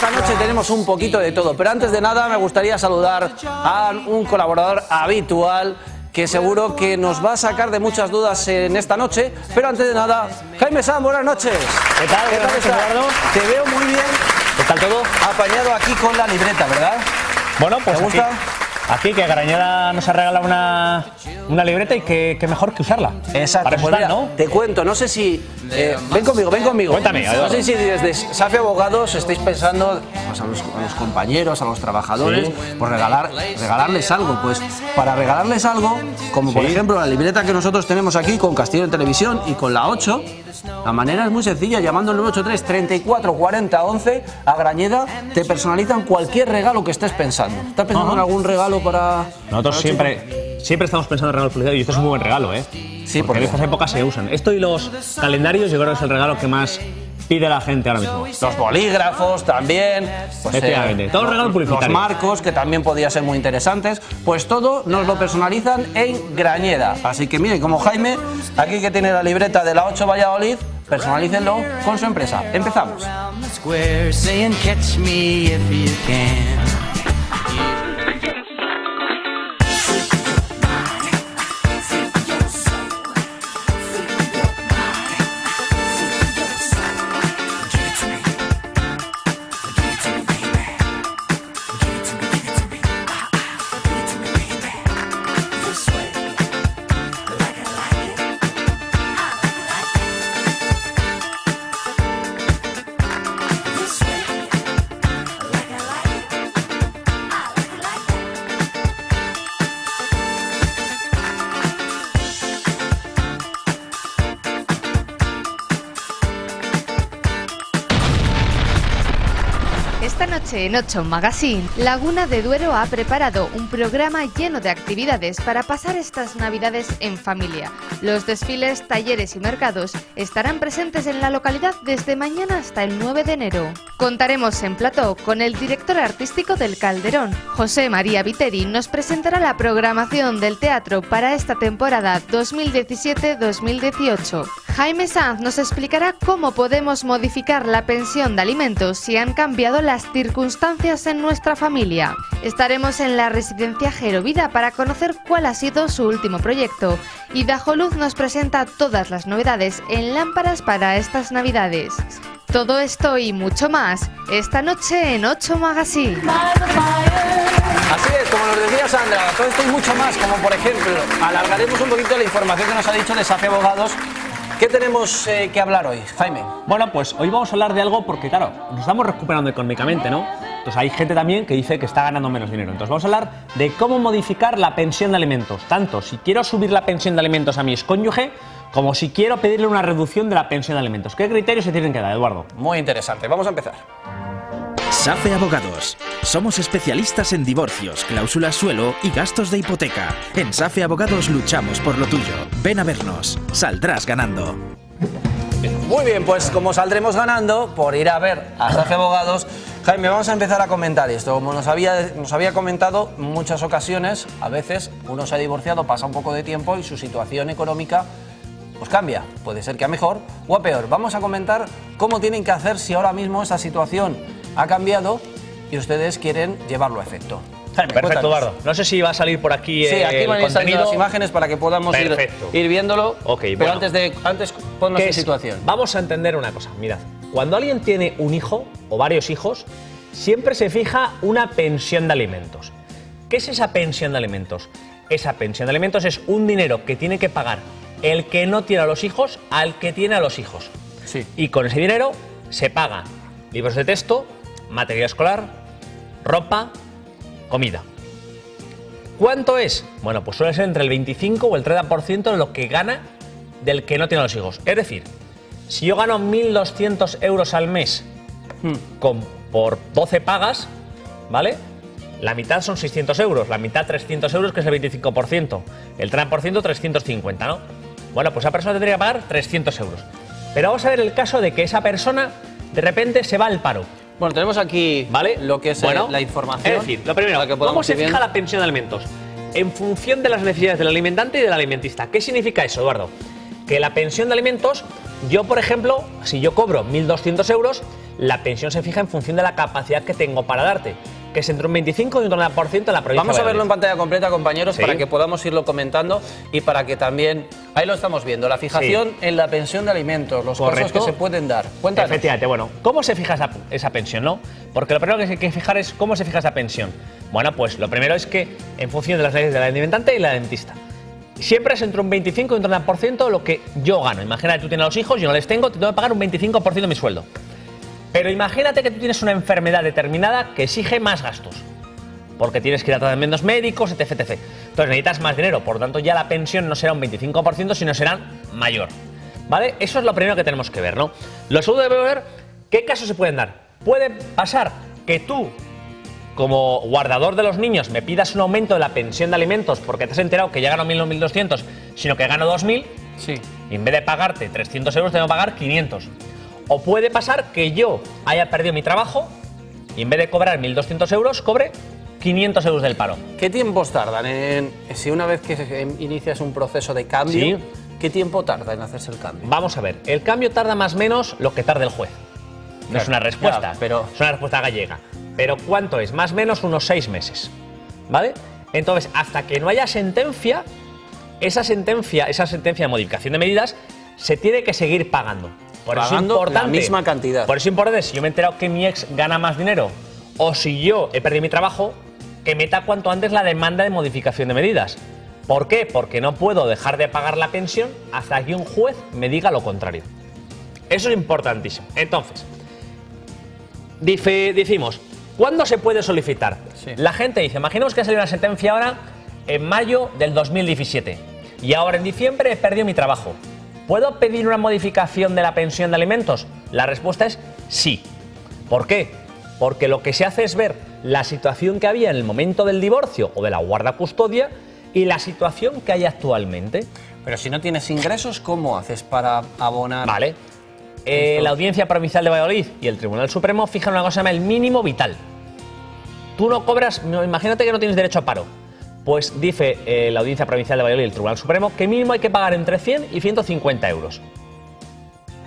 esta noche tenemos un poquito de todo, pero antes de nada me gustaría saludar a un colaborador habitual que seguro que nos va a sacar de muchas dudas en esta noche. Pero antes de nada, Jaime Sanz, buenas noches. ¿Qué tal? ¿Qué tal estás? Te veo muy bien. ¿Qué tal todo? Apañado aquí con la libreta, ¿verdad? Bueno, pues ¿Te gusta? Aquí que Garañeda nos ha regalado una libreta y que mejor que usarla. Exacto, para pues estar, mira, ¿no? te cuento, no sé si... ven conmigo. Cuéntame, no Eduardo. sé si desde SAFE Abogados estáis pensando pues, a los compañeros, a los trabajadores, pues regalarles algo. Pues para regalarles algo, como por ejemplo la libreta que nosotros tenemos aquí con Castillo en Televisión y con la 8, la manera es muy sencilla, llamando al 983 34 40 11 a Grañeda, te personalizan cualquier regalo que estés pensando. ¿Estás pensando en algún regalo para...? Nosotros siempre estamos pensando en regalos publicitarios y esto es un muy buen regalo, ¿eh? Sí, porque en estas épocas se usan. Esto y los calendarios yo creo que es el regalo que más pide la gente ahora mismo. Los bolígrafos también, pues, Efectivamente, todos los regalos publicitarios. Los marcos, que también podían ser muy interesantes, pues todo nos lo personalizan en Grañeda. Así que miren, como Jaime, aquí que tiene la libreta de la 8 Valladolid, personalícenlo con su empresa. Empezamos. Esta noche en 8 Magazine, Laguna de Duero ha preparado un programa lleno de actividades para pasar estas navidades en familia. Los desfiles, talleres y mercados estarán presentes en la localidad desde mañana hasta el 9 de enero. Contaremos en plató con el director artístico del Calderón, José María Viteri, nos presentará la programación del teatro para esta temporada 2017-2018. Jaime Sanz nos explicará cómo podemos modificar la pensión de alimentos si han cambiado las circunstancias en nuestra familia. Estaremos en la residencia Gerovida para conocer cuál ha sido su último proyecto y Dajoluz nos presenta todas las novedades en lámparas para estas navidades. Todo esto y mucho más esta noche en 8 Magazine. Así es, como nos decía Sandra, todo esto y mucho más, como por ejemplo, alargaremos un poquito la información que nos ha dicho de SAFE Abogados. ¿Qué tenemos que hablar hoy, Jaime? Bueno, pues hoy vamos a hablar de algo porque, claro, nos estamos recuperando económicamente, ¿no? Entonces hay gente también que dice que está ganando menos dinero. Entonces vamos a hablar de cómo modificar la pensión de alimentos. Tanto si quiero subir la pensión de alimentos a mi excónyuge, como si quiero pedirle una reducción de la pensión de alimentos. ¿Qué criterios se tienen que dar, Eduardo? Muy interesante, vamos a empezar. SAFE Abogados. Somos especialistas en divorcios, cláusulas suelo y gastos de hipoteca. En SAFE Abogados luchamos por lo tuyo. Ven a vernos. Saldrás ganando. Muy bien, pues como saldremos ganando por ir a ver a SAFE Abogados, Jaime, vamos a empezar a comentar esto. Como nos había comentado en muchas ocasiones, a veces uno se ha divorciado, pasa un poco de tiempo y su situación económica pues cambia. Puede ser que a mejor o a peor. Vamos a comentar cómo tienen que hacer si ahora mismo esa situación ha cambiado y ustedes quieren llevarlo a efecto. Jaime, perfecto, cuéntanos. Eduardo. No sé si va a salir por aquí Sí, aquí van a ir saliendo las imágenes para que podamos ir viéndolo. Ok, pero bueno. antes ponnos en situación. Vamos a entender una cosa. Mirad, cuando alguien tiene un hijo o varios hijos, siempre se fija una pensión de alimentos. ¿Qué es esa pensión de alimentos? Esa pensión de alimentos es un dinero que tiene que pagar el que no tiene a los hijos al que tiene a los hijos. Sí. Y con ese dinero se pagan libros de texto, material escolar, ropa, comida. ¿Cuánto es? Bueno, pues suele ser entre el 25 o el 30% de lo que gana del que no tiene a los hijos. Es decir, si yo gano 1.200 euros al mes por 12 pagas, ¿vale? La mitad son 600 euros, la mitad 300 euros, que es el 25%. El 30% 350, ¿no? Bueno, pues esa persona tendría que pagar 300 euros. Pero vamos a ver el caso de que esa persona de repente se va al paro. Bueno, tenemos aquí, ¿vale?, lo que es la información. Es decir, lo primero, ¿cómo se fija la pensión de alimentos? En función de las necesidades del alimentante y del alimentista. ¿Qué significa eso, Eduardo? Que la pensión de alimentos, yo, por ejemplo, si yo cobro 1.200 euros, la pensión se fija en función de la capacidad que tengo para darte, que es entre un 25 y un 30% en la provincia. Vamos a verlo en Valladolid. pantalla completa, compañeros, Sí. para que podamos irlo comentando y para que también... Ahí lo estamos viendo, la fijación en la pensión de alimentos, los casos Correcto. que se pueden dar. Cuéntanos. Efectivamente, bueno, ¿cómo se fija esa pensión, no? Porque lo primero que hay que fijar es cómo se fija esa pensión. Bueno, pues lo primero es que en función de las leyes de la alimentante y la dentista. Siempre es entre un 25 y un 30% lo que yo gano. Imagina que tú tienes a los hijos, yo no les tengo, te tengo que pagar un 25% de mi sueldo. Pero imagínate que tú tienes una enfermedad determinada que exige más gastos. Porque tienes que ir a tratamientos médicos, etc, etc. Entonces necesitas más dinero, por lo tanto ya la pensión no será un 25%, sino será mayor. ¿Vale? Eso es lo primero que tenemos que ver, ¿no? Lo segundo debemos ver qué casos se pueden dar. Puede pasar que tú, como guardador de los niños, me pidas un aumento de la pensión de alimentos porque te has enterado que ya gano 1.000 o 1.200, sino que gano 2.000, Sí. y en vez de pagarte 300 euros, tengo que pagar 500. O puede pasar que yo haya perdido mi trabajo y en vez de cobrar 1.200 euros, cobre 500 euros del paro. ¿Qué tiempos tardan si una vez que inicias un proceso de cambio, Sí. qué tiempo tarda en hacerse el cambio? Vamos a ver, el cambio tarda más o menos lo que tarde el juez. No Claro, es una respuesta, ya, pero- es una respuesta gallega. Pero ¿cuánto es? Más o menos unos 6 meses. ¿Vale? Entonces, hasta que no haya sentencia, esa sentencia de modificación de medidas se tiene que seguir pagando. Por eso es Pagando la importante. misma cantidad. Por eso es importante, si yo me he enterado que mi ex gana más dinero o si yo he perdido mi trabajo, que meta cuanto antes la demanda de modificación de medidas. ¿Por qué? Porque no puedo dejar de pagar la pensión hasta que un juez me diga lo contrario. Eso es importantísimo. Entonces, decimos, ¿cuándo se puede solicitar? Sí. La gente dice, imaginemos que ha salido una sentencia ahora en mayo del 2017 y ahora en diciembre he perdido mi trabajo. ¿Puedo pedir una modificación de la pensión de alimentos? La respuesta es sí. ¿Por qué? Porque lo que se hace es ver la situación que había en el momento del divorcio o de la guarda-custodia y la situación que hay actualmente. Pero si no tienes ingresos, ¿cómo haces para abonar? Vale. La Audiencia Provincial de Valladolid y el Tribunal Supremo fijan una cosa que se llama el mínimo vital. Tú no cobras, imagínate que no tienes derecho a paro. Pues dice la Audiencia Provincial de Valladolid y el Tribunal Supremo que mínimo hay que pagar entre 100 y 150 euros.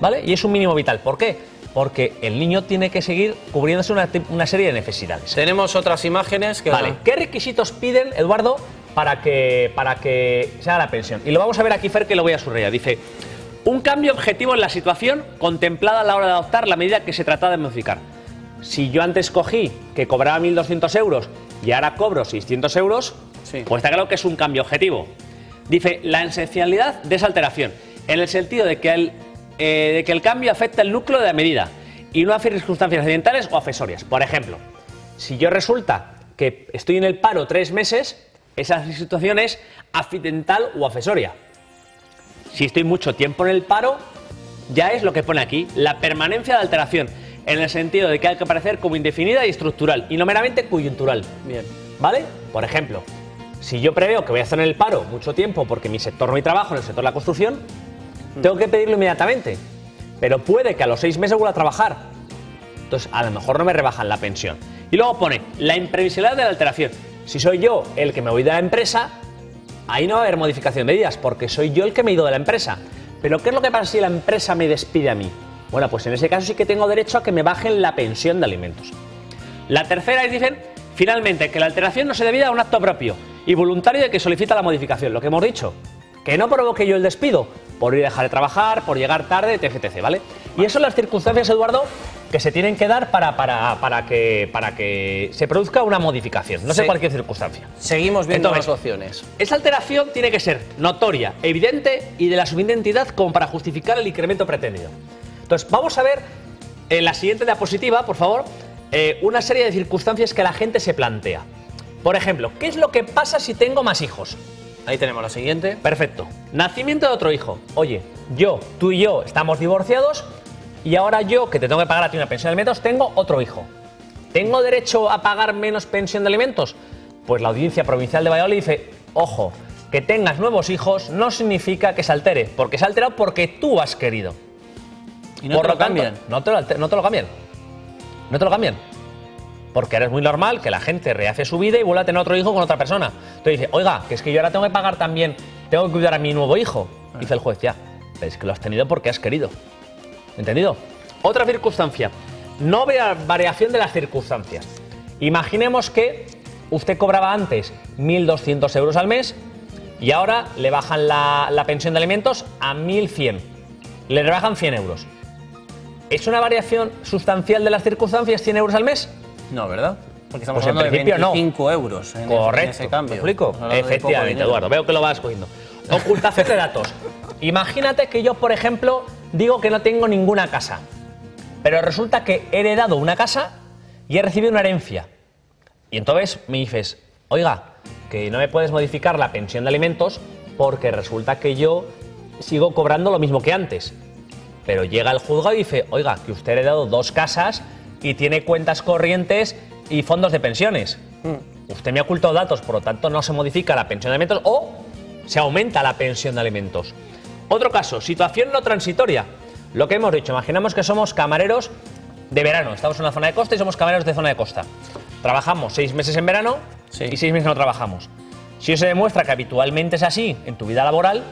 ¿Vale? Y es un mínimo vital. ¿Por qué? Porque el niño tiene que seguir cubriéndose una serie de necesidades. Tenemos otras imágenes que... Vale. ¿Qué requisitos piden, Eduardo, para que se haga la pensión? Y lo vamos a ver aquí, Fer, que lo voy a subrayar. Dice, un cambio objetivo en la situación contemplada a la hora de adoptar la medida que se trata de modificar. Si yo antes cogí que cobraba 1.200 euros y ahora cobro 600 euros, Sí. pues está claro que es un cambio objetivo. Dice, la esencialidad de esa alteración, en el sentido de que el cambio afecta el núcleo de la medida y no a circunstancias accidentales o accesorias. Por ejemplo, si yo resulta que estoy en el paro 3 meses, esa situación es accidental o accesoria. Si estoy mucho tiempo en el paro, ya es lo que pone aquí, la permanencia de alteración, en el sentido de que hay que aparecer como indefinida y estructural, y no meramente coyuntural. Bien. ¿Vale? Por ejemplo, si yo preveo que voy a estar en el paro mucho tiempo porque mi sector no hay trabajo, en el sector de la construcción, tengo que pedirlo inmediatamente. Pero puede que a los 6 meses vuelva a trabajar. Entonces, a lo mejor no me rebajan la pensión. Y luego pone la imprevisibilidad de la alteración. Si soy yo el que me voy de la empresa, ahí no va a haber modificación de medidas, porque soy yo el que me he ido de la empresa. Pero ¿qué es lo que pasa si la empresa me despide a mí? Bueno, pues en ese caso sí que tengo derecho a que me bajen la pensión de alimentos. La tercera es, dicen, finalmente, que la alteración no se debida a un acto propio y voluntario de que solicita la modificación. Lo que hemos dicho, que no provoque yo el despido por ir a dejar de trabajar, por llegar tarde, etc., ¿vale? Y eso son las circunstancias, Eduardo, que se tienen que dar para que se produzca una modificación. No sé Sí. cualquier circunstancia. Seguimos viendo Entonces, las opciones. Esa alteración tiene que ser notoria, evidente y de la suficiente entidad como para justificar el incremento pretendido. Entonces, vamos a ver en la siguiente diapositiva, por favor, una serie de circunstancias que la gente se plantea. Por ejemplo, ¿qué es lo que pasa si tengo más hijos? Ahí tenemos la siguiente. Perfecto. Nacimiento de otro hijo. Oye, tú y yo estamos divorciados y ahora yo, que te tengo que pagar a ti una pensión de alimentos, tengo otro hijo. ¿Tengo derecho a pagar menos pensión de alimentos? Pues la Audiencia Provincial de Valladolid dice, ojo, que tengas nuevos hijos no significa que se altere, porque se ha alterado porque tú has querido. Y no te lo cambian. No te lo cambian. No te lo cambian. Porque ahora es muy normal que la gente rehace su vida y vuelva a tener otro hijo con otra persona. Entonces dice, oiga, que es que yo ahora tengo que pagar también, tengo que cuidar a mi nuevo hijo. Dice el juez, ya, pero es que lo has tenido porque has querido. ¿Entendido? Otra circunstancia, no vea variación de las circunstancias. Imaginemos que usted cobraba antes 1.200 euros al mes y ahora le bajan la pensión de alimentos a 1.100. Le rebajan 100 euros. ¿Es una variación sustancial de las circunstancias 100 euros al mes? No, ¿verdad? Porque estamos Pues en hablando principio de 25 euros en Correcto. ese cambio. ¿Me explico? Estamos hablando de poco Efectivamente, dinero. Eduardo. Veo que lo vas cogiendo. Ocultación de datos. Imagínate que yo, por ejemplo, digo que no tengo ninguna casa. Pero resulta que he heredado una casa y he recibido una herencia. Y entonces me dices, oiga, que no me puedes modificar la pensión de alimentos porque resulta que yo sigo cobrando lo mismo que antes. Pero llega el juzgado y dice, oiga, que usted ha heredado 2 casas y tiene cuentas corrientes y fondos de pensiones. Usted me ha ocultado datos, por lo tanto no se modifica la pensión de alimentos o se aumenta la pensión de alimentos. Otro caso, situación no transitoria. Lo que hemos dicho, imaginamos que somos camareros de verano. Estamos en una zona de costa y somos camareros de zona de costa. Trabajamos 6 meses en verano y 6 meses no trabajamos. Si se demuestra que habitualmente es así en tu vida laboral,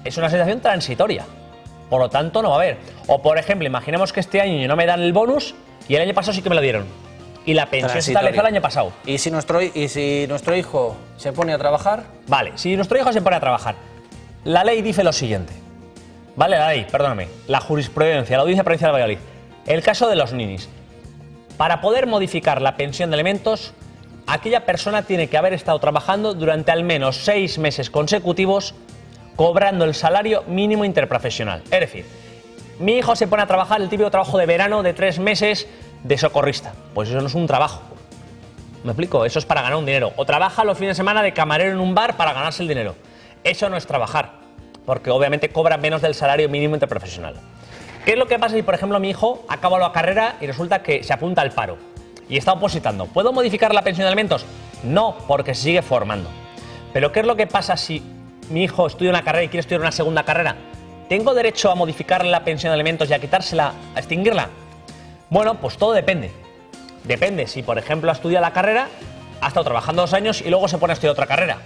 es una situación transitoria. Por lo tanto, no va a haber. O, por ejemplo, imaginemos que este año no me dan el bonus y el año pasado sí que me lo dieron. Y la pensión se estableció el año pasado. ¿Y si nuestro hijo se pone a trabajar? Vale, si nuestro hijo se pone a trabajar, la ley dice lo siguiente. Vale, la ley, perdóname. La jurisprudencia, la Audiencia Provincial de Valladolid. El caso de los ninis. Para poder modificar la pensión de alimentos, aquella persona tiene que haber estado trabajando durante al menos 6 meses consecutivos cobrando el salario mínimo interprofesional. Es decir, mi hijo se pone a trabajar el típico trabajo de verano de 3 meses de socorrista. Pues eso no es un trabajo. ¿Me explico? Eso es para ganar un dinero. O trabaja los fines de semana de camarero en un bar para ganarse el dinero. Eso no es trabajar, porque obviamente cobra menos del salario mínimo interprofesional. ¿Qué es lo que pasa si, por ejemplo, mi hijo acaba la carrera y resulta que se apunta al paro y está opositando? ¿Puedo modificar la pensión de alimentos? No, porque se sigue formando. Pero ¿qué es lo que pasa si mi hijo estudia una carrera y quiere estudiar una segunda carrera? ¿Tengo derecho a modificar la pensión de alimentos y a quitársela, a extinguirla? Bueno, pues todo depende. Depende si, por ejemplo, estudia la carrera, ha estado trabajando 2 años y luego se pone a estudiar otra carrera.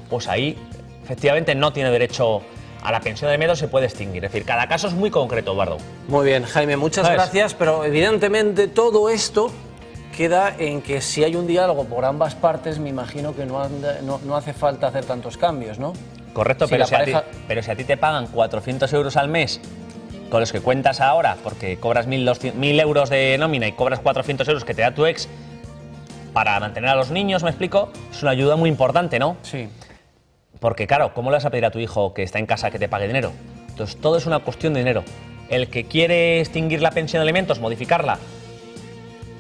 Pues ahí, efectivamente, no tiene derecho a la pensión de alimentos, se puede extinguir. Es decir, cada caso es muy concreto, Eduardo. Muy bien, Jaime, muchas gracias, pero evidentemente todo esto queda en que si hay un diálogo por ambas partes, me imagino que no hace falta hacer tantos cambios, ¿no? Correcto, Si pero, la pareja... pero si a ti te pagan 400 euros al mes, con los que cuentas ahora, porque cobras 1.000 euros de nómina y cobras 400 euros que te da tu ex para mantener a los niños, ¿me explico? Es una ayuda muy importante, ¿no? Sí. Porque claro, ¿cómo le vas a pedir a tu hijo que está en casa que te pague dinero? Entonces todo es una cuestión de dinero. El que quiere extinguir la pensión de alimentos, modificarla,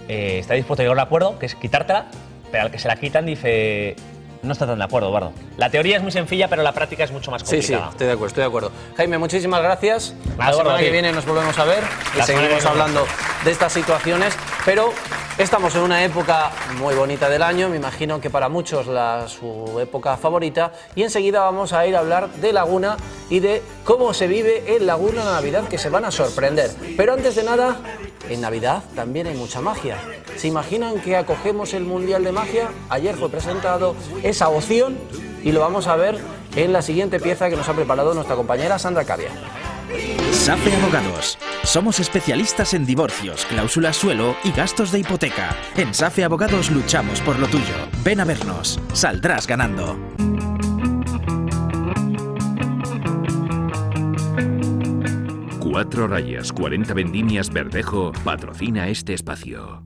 está dispuesto a llegar a un acuerdo, que es quitártela, pero al que se la quitan dice... No está tan de acuerdo, Eduardo. La teoría es muy sencilla, pero la práctica es mucho más complicada. Sí, estoy de acuerdo. Jaime, muchísimas gracias. La Eduardo, semana que viene nos volvemos a ver y seguimos hablando de estas situaciones, pero estamos en una época muy bonita del año, me imagino que para muchos su época favorita, y enseguida vamos a ir a hablar de Laguna y de cómo se vive en Laguna la Navidad, que se van a sorprender. Pero antes de nada, en Navidad también hay mucha magia. ¿Se imaginan que acogemos el Mundial de Magia? Ayer fue presentado esa opción y lo vamos a ver en la siguiente pieza que nos ha preparado nuestra compañera Sandra Cavia. SAFE Abogados. Somos especialistas en divorcios, cláusulas suelo y gastos de hipoteca. En SAFE Abogados luchamos por lo tuyo. Ven a vernos. Saldrás ganando. Cuatro Rayas, 40 Vendimias Verdejo patrocina este espacio.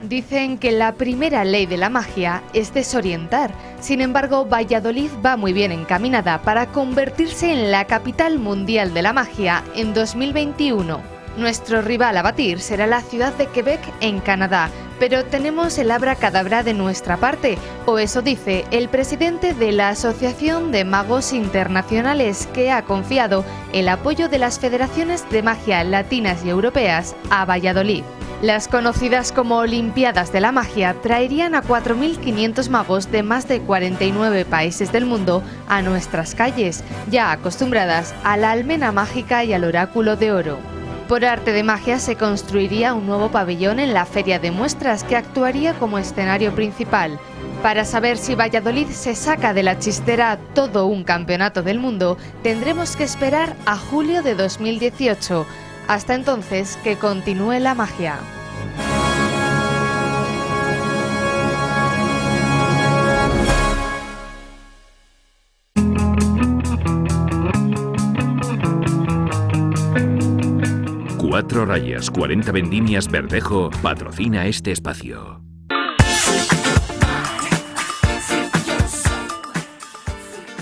Dicen que la primera ley de la magia es desorientar. Sin embargo, Valladolid va muy bien encaminada para convertirse en la capital mundial de la magia en 2021. Nuestro rival a batir será la ciudad de Quebec, en Canadá, pero tenemos el abracadabra de nuestra parte, o eso dice el presidente de la Asociación de Magos Internacionales, que ha confiado el apoyo de las federaciones de magia latinas y europeas a Valladolid. Las conocidas como Olimpiadas de la Magia traerían a 4.500 magos de más de 49 países del mundo a nuestras calles, ya acostumbradas a la almena mágica y al oráculo de oro. Por arte de magia se construiría un nuevo pabellón en la Feria de Muestras que actuaría como escenario principal. Para saber si Valladolid se saca de la chistera todo un campeonato del mundo, tendremos que esperar a julio de 2018. Hasta entonces, que continúe la magia. Cuatro Rayas, 40 Vendimias Verdejo patrocina este espacio.